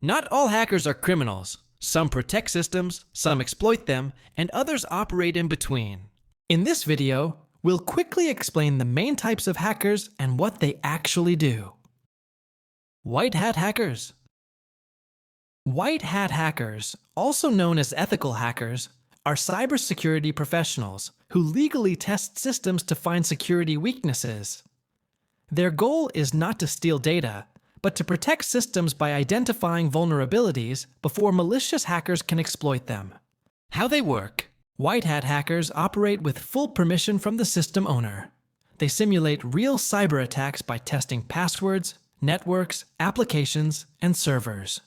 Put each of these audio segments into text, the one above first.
Not all hackers are criminals. Some protect systems, some exploit them, and others operate in between. In this video, we'll quickly explain the main types of hackers and what they actually do. White hat hackers. White hat hackers, also known as ethical hackers, are cybersecurity professionals who legally test systems to find security weaknesses. Their goal is not to steal data, but to protect systems by identifying vulnerabilities before malicious hackers can exploit them. How they work. White hat hackers operate with full permission from the system owner. They simulate real cyber attacks by testing passwords, networks, applications, and servers.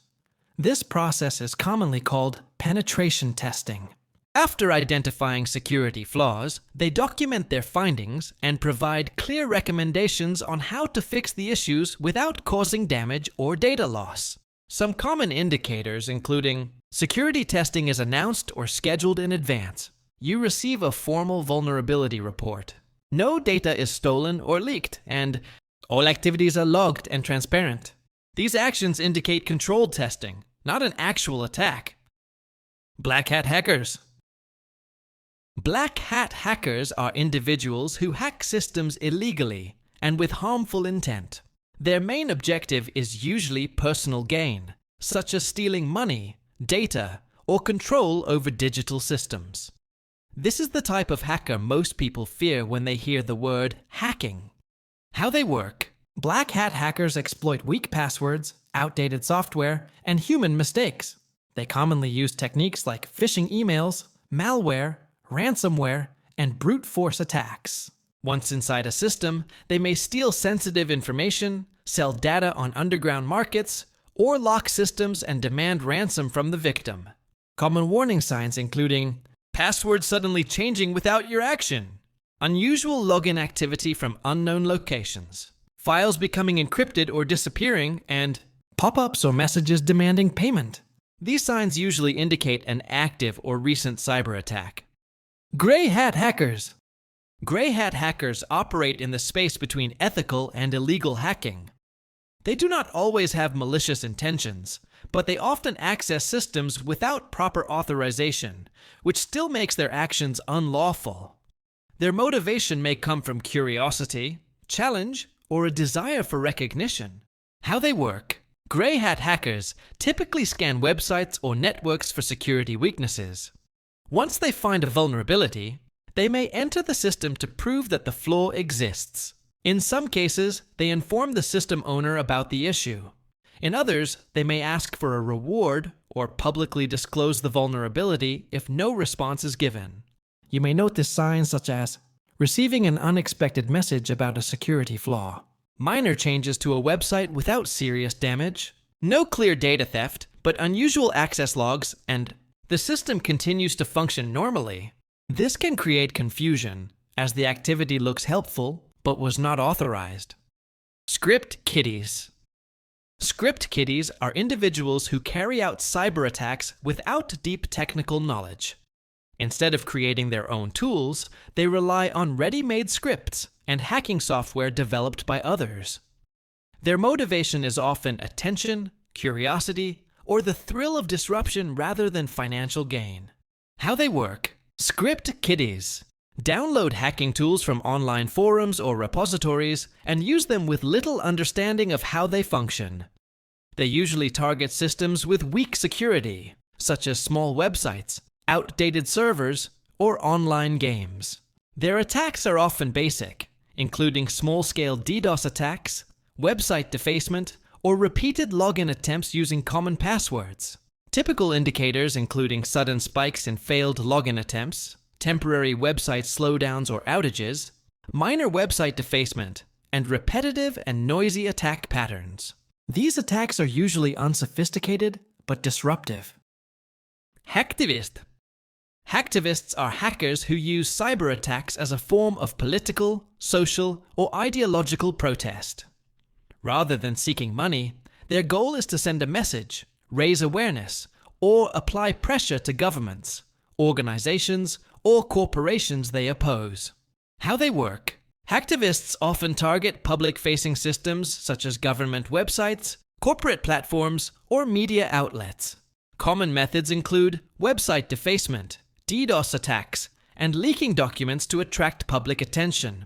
This process is commonly called penetration testing. After identifying security flaws, they document their findings and provide clear recommendations on how to fix the issues without causing damage or data loss. Some common indicators including security testing is announced or scheduled in advance. You receive a formal vulnerability report. No data is stolen or leaked, and all activities are logged and transparent. These actions indicate controlled testing, not an actual attack. Black hat hackers. Black hat hackers are individuals who hack systems illegally and with harmful intent. Their main objective is usually personal gain, such as stealing money, data, or control over digital systems. This is the type of hacker most people fear when they hear the word hacking. How they work. Black hat hackers exploit weak passwords, outdated software, and human mistakes. They commonly use techniques like phishing emails, malware, ransomware, and brute force attacks. Once inside a system, they may steal sensitive information, sell data on underground markets, or lock systems and demand ransom from the victim. Common warning signs including password suddenly changing without your action, unusual login activity from unknown locations, files becoming encrypted or disappearing, and pop-ups or messages demanding payment. These signs usually indicate an active or recent cyber attack. Gray hat hackers. Gray hat hackers operate in the space between ethical and illegal hacking. They do not always have malicious intentions, but they often access systems without proper authorization, which still makes their actions unlawful. Their motivation may come from curiosity, challenge, or a desire for recognition. How they work. Gray hat hackers typically scan websites or networks for security weaknesses. Once they find a vulnerability, they may enter the system to prove that the flaw exists. In some cases, they inform the system owner about the issue. In others, they may ask for a reward or publicly disclose the vulnerability if no response is given. You may notice signs such as receiving an unexpected message about a security flaw, minor changes to a website without serious damage, no clear data theft, but unusual access logs, and the system continues to function normally. This can create confusion, as the activity looks helpful but was not authorized. Script kiddies. Script kiddies are individuals who carry out cyber attacks without deep technical knowledge. Instead of creating their own tools, they rely on ready-made scripts and hacking software developed by others. Their motivation is often attention, curiosity, or the thrill of disruption rather than financial gain. How they work. Script kiddies. Download hacking tools from online forums or repositories and use them with little understanding of how they function. They usually target systems with weak security, such as small websites, outdated servers, or online games. Their attacks are often basic, including small-scale DDoS attacks, website defacement, or repeated login attempts using common passwords. Typical indicators including sudden spikes in failed login attempts, temporary website slowdowns or outages, minor website defacement, and repetitive and noisy attack patterns. These attacks are usually unsophisticated but disruptive. Hacktivist. Hacktivists are hackers who use cyber attacks as a form of political, social, or ideological protest. Rather than seeking money, their goal is to send a message, raise awareness, or apply pressure to governments, organizations, or corporations they oppose. How they work. Hacktivists often target public-facing systems such as government websites, corporate platforms, or media outlets. Common methods include website defacement, DDoS attacks, and leaking documents to attract public attention.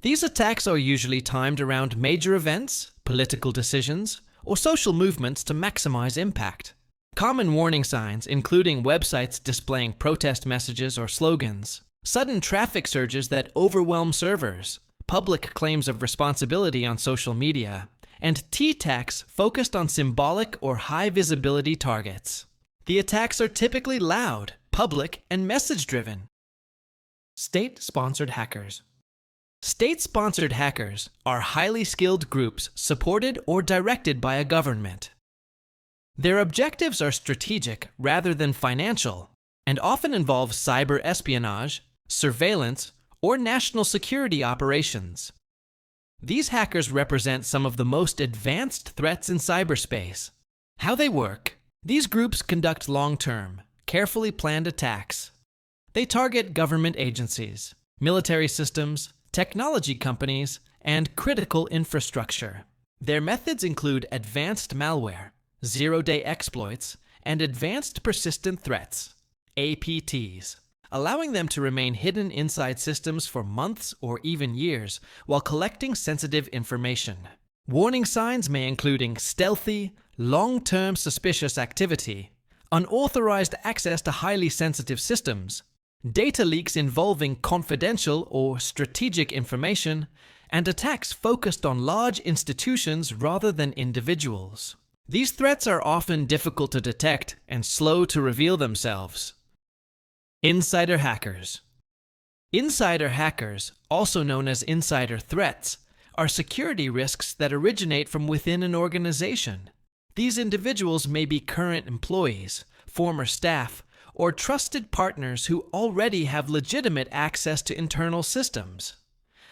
These attacks are usually timed around major events, political decisions, or social movements to maximize impact. Common warning signs, including websites displaying protest messages or slogans, sudden traffic surges that overwhelm servers, public claims of responsibility on social media, and T-attacks focused on symbolic or high-visibility targets. The attacks are typically loud, public, and message-driven. State-sponsored hackers. State-sponsored hackers are highly skilled groups supported or directed by a government. Their objectives are strategic rather than financial, and often involve cyber espionage, surveillance, or national security operations. These hackers represent some of the most advanced threats in cyberspace. How they work. These groups conduct long-term, carefully planned attacks. They target government agencies, military systems, technology companies, and critical infrastructure. Their methods include advanced malware, zero-day exploits, and advanced persistent threats, APTs, allowing them to remain hidden inside systems for months or even years while collecting sensitive information. Warning signs may include stealthy, long-term suspicious activity, unauthorized access to highly sensitive systems, data leaks involving confidential or strategic information, and attacks focused on large institutions rather than individuals. These threats are often difficult to detect and slow to reveal themselves. Insider hackers. Insider hackers, also known as insider threats, are security risks that originate from within an organization. These individuals may be current employees, former staff, or trusted partners who already have legitimate access to internal systems.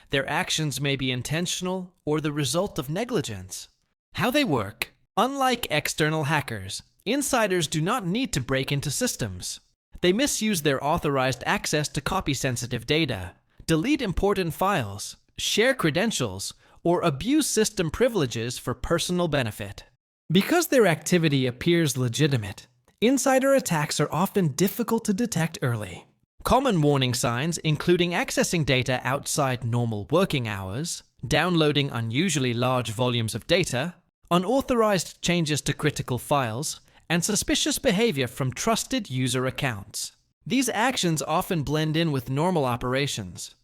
Their actions may be intentional or the result of negligence. How they work. Unlike external hackers, insiders do not need to break into systems. They misuse their authorized access to copy sensitive data, delete important files, share credentials, or abuse system privileges for personal benefit. Because their activity appears legitimate, insider attacks are often difficult to detect early. Common warning signs including accessing data outside normal working hours, downloading unusually large volumes of data, unauthorized changes to critical files, and suspicious behavior from trusted user accounts. These actions often blend in with normal operations.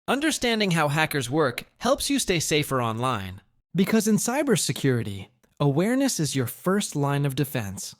Understanding how hackers work helps you stay safer online. Because in cybersecurity, awareness is your first line of defense.